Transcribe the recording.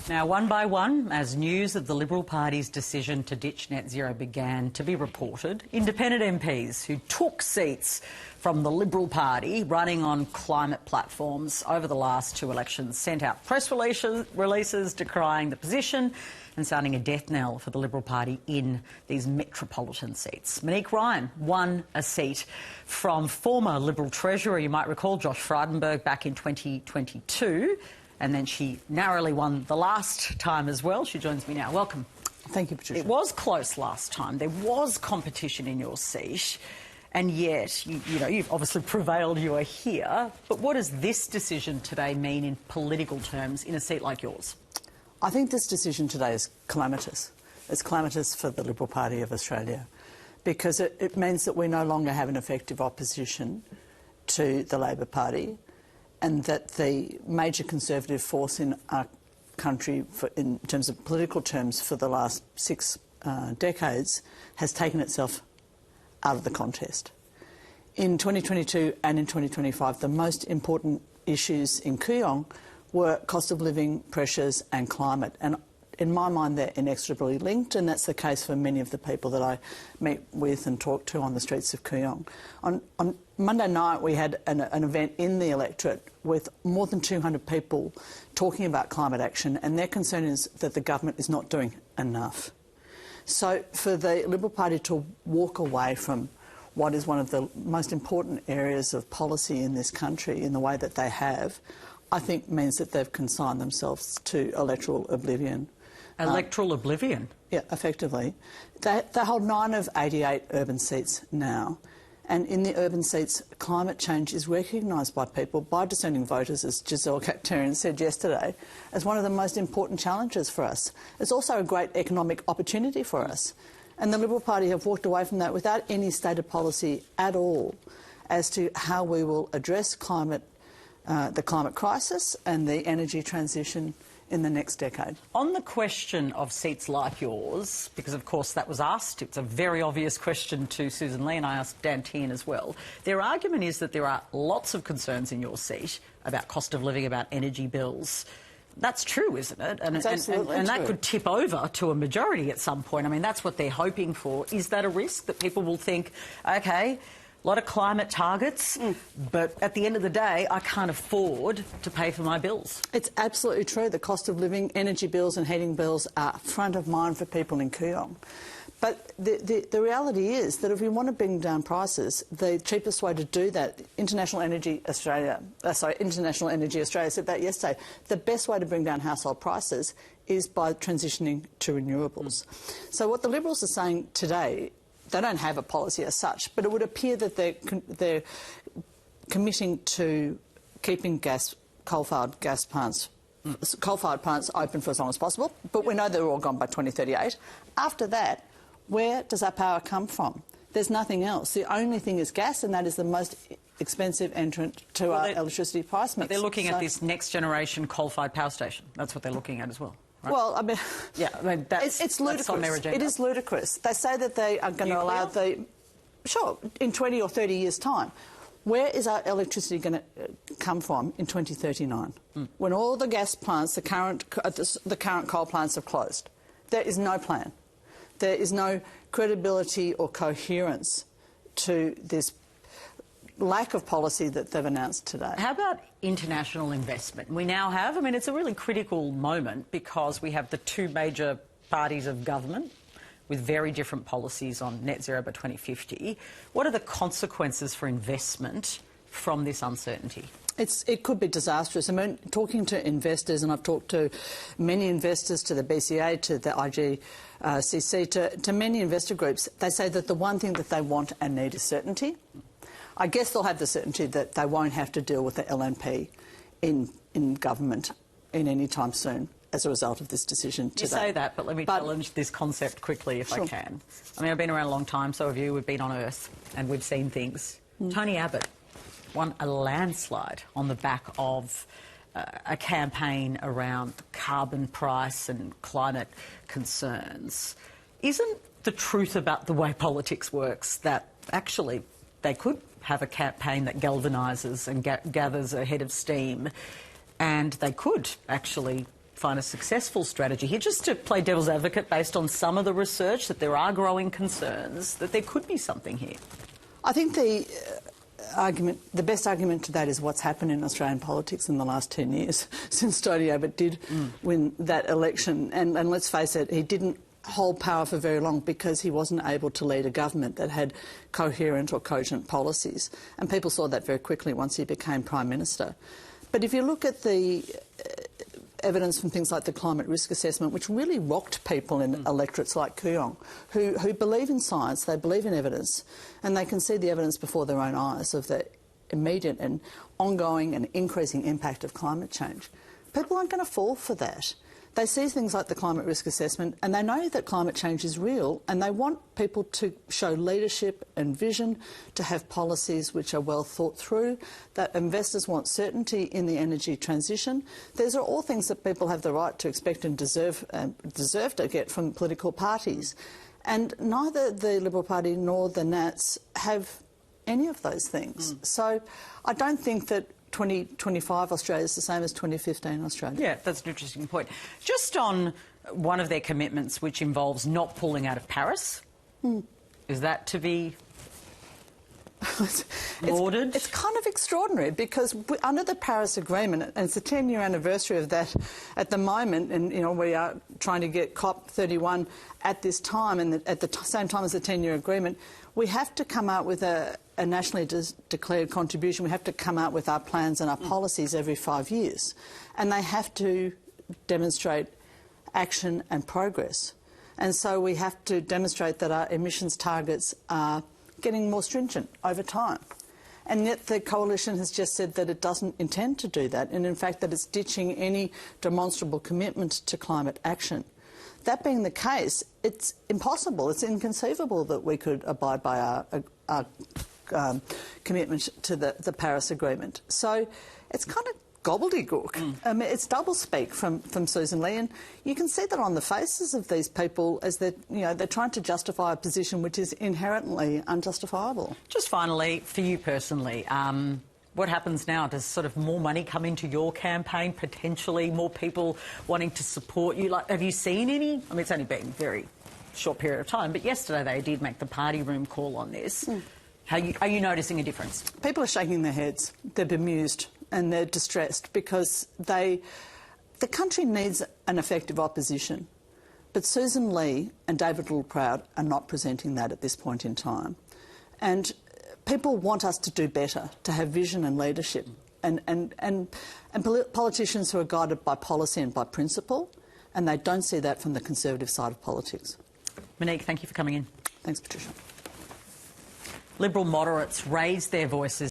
Now, one by one, as news of the Liberal Party's decision to ditch net zero began to be reported, independent MPs who took seats from the Liberal Party running on climate platforms over the last two elections sent out press releases decrying the position and sounding a death knell for the Liberal Party in these metropolitan seats. Monique Ryan won a seat from former Liberal Treasurer, you might recall, Josh Frydenberg, back in 2022. And then she narrowly won the last time as well. She joins me now. Welcome. Thank you, Patricia. It was close last time. There was competition in your seat, and yet, you've obviously prevailed. You are here. But what does this decision today mean in political terms in a seat like yours? I think this decision today is calamitous. It's calamitous for the Liberal Party of Australia because it means that we no longer have an effective opposition to the Labor Party, and that the major conservative force in our country, in terms of political terms, for the last six decades, has taken itself out of the contest. In 2022 and in 2025, the most important issues in Kooyong were cost of living pressures and climate. And in my mind, they're inextricably linked, and that's the case for many of the people that I meet with and talk to on the streets of Kooyong. On Monday night, we had an event in the electorate with more than 200 people talking about climate action, and their concern is that the government is not doing enough. So for the Liberal Party to walk away from what is one of the most important areas of policy in this country in the way that they have, I think means that they've consigned themselves to electoral oblivion. Electoral oblivion? Yeah, effectively. They hold 9 of 88 urban seats now. And in the urban seats, climate change is recognised by people, by discerning voters, as Giselle Kacterian said yesterday, as one of the most important challenges for us. It's also a great economic opportunity for us. And the Liberal Party have walked away from that without any stated policy at all as to how we will address the climate crisis and the energy transition in the next decade. On the question of seats like yours, because of course that was asked, it's a very obvious question to Susan Lee, and I asked Dan Tehan as well, their argument is that there are lots of concerns in your seat about cost of living, about energy bills. That's true, isn't it? And, it's absolutely true. That could tip over to a majority at some point. I mean, that's what they're hoping for. Is that a risk that people will think, OK, a lot of climate targets, but at the end of the day, I can't afford to pay for my bills? It's absolutely true. The cost of living, energy bills and heating bills are front of mind for people in Kooyong. But the reality is that if we want to bring down prices, the cheapest way to do that, International Energy Australia said that yesterday, the best way to bring down household prices is by transitioning to renewables. So what the Liberals are saying today, they don't have a policy as such, but it would appear that they're committing to keeping coal-fired plants open for as long as possible. But we know they're all gone by 2038. After that, where does our power come from? There's nothing else. The only thing is gas, and that is the most expensive entrant to our electricity price mix. They're looking at this next-generation coal-fired power station. That's what they're looking at as well. Right? Well, I mean, yeah, I mean it's ludicrous. That's on their agenda. It is ludicrous. They say that they are going to allow in 20 or 30 years' time. Where is our electricity going to come from in 2039? When all the gas plants, the current coal plants have closed? There is no plan. There is no credibility or coherence to this lack of policy that they've announced today. How about international investment? We now have, I mean, it's a really critical moment because we have the two major parties of government with very different policies on net zero by 2050. What are the consequences for investment from this uncertainty? It could be disastrous. I mean, talking to investors, and I've talked to many investors, to the BCA, to the IGCC, to many investor groups, they say that the one thing that they want and need is certainty. I guess they'll have the certainty that they won't have to deal with the LNP in government in any time soon as a result of this decision today. You say that, but let me challenge this concept quickly if I can. I mean, I've been around a long time, so have you. We've been on Earth and we've seen things. Tony Abbott won a landslide on the back of a campaign around carbon price and climate concerns. Isn't the truth about the way politics works that actually they could have a campaign that galvanises and gathers a head of steam, and they could actually find a successful strategy here. Just to play devil's advocate, based on some of the research, that there are growing concerns that there could be something here. I think the best argument to that is what's happened in Australian politics in the last 10 years since Tony Abbott did win that election. And let's face it, he didn't hold power for very long because he wasn't able to lead a government that had coherent or cogent policies. And people saw that very quickly once he became Prime Minister. But if you look at the evidence from things like the climate risk assessment, which really rocked people in electorates like Kooyong, who believe in science, they believe in evidence, and they can see the evidence before their own eyes of the immediate and ongoing and increasing impact of climate change. People aren't going to fall for that. They see things like the climate risk assessment and they know that climate change is real, and they want people to show leadership and vision, to have policies which are well thought through, that investors want certainty in the energy transition. These are all things that people have the right to expect and deserve to get from political parties. And neither the Liberal Party nor the Nats have any of those things. So I don't think that 2025 Australia is the same as 2015 Australia. Yeah, that's an interesting point. Just on one of their commitments, which involves not pulling out of Paris, is that to be lauded? It's kind of extraordinary because under the Paris Agreement, and it's the 10-year anniversary of that at the moment, and we are trying to get COP31 at this time, and at the same time as the 10-year agreement, we have to come out with a nationally declared contribution. We have to come out with our plans and our policies every 5 years, and they have to demonstrate action and progress. And so we have to demonstrate that our emissions targets are getting more stringent over time. And yet the coalition has just said that it doesn't intend to do that, and in fact that it's ditching any demonstrable commitment to climate action. That being the case, it's impossible, it's inconceivable that we could abide by our commitment to the Paris Agreement. So it's kind of gobbledygook. I mean, it's doublespeak from Susan Lee, and you can see that on the faces of these people as they're trying to justify a position which is inherently unjustifiable. Just finally, for you personally, what happens now? Does sort of more money come into your campaign, potentially more people wanting to support you? Like, have you seen any? I mean, it's only been a very short period of time, but yesterday they did make the party room call on this. Are you noticing a difference? People are shaking their heads. They're bemused and they're distressed because the country needs an effective opposition. But Susan Lee and David Littleproud are not presenting that at this point in time. And people want us to do better, to have vision and leadership, and politicians who are guided by policy and by principle, and they don't see that from the Conservative side of politics. Monique, thank you for coming in. Thanks, Patricia. Liberal moderates raised their voices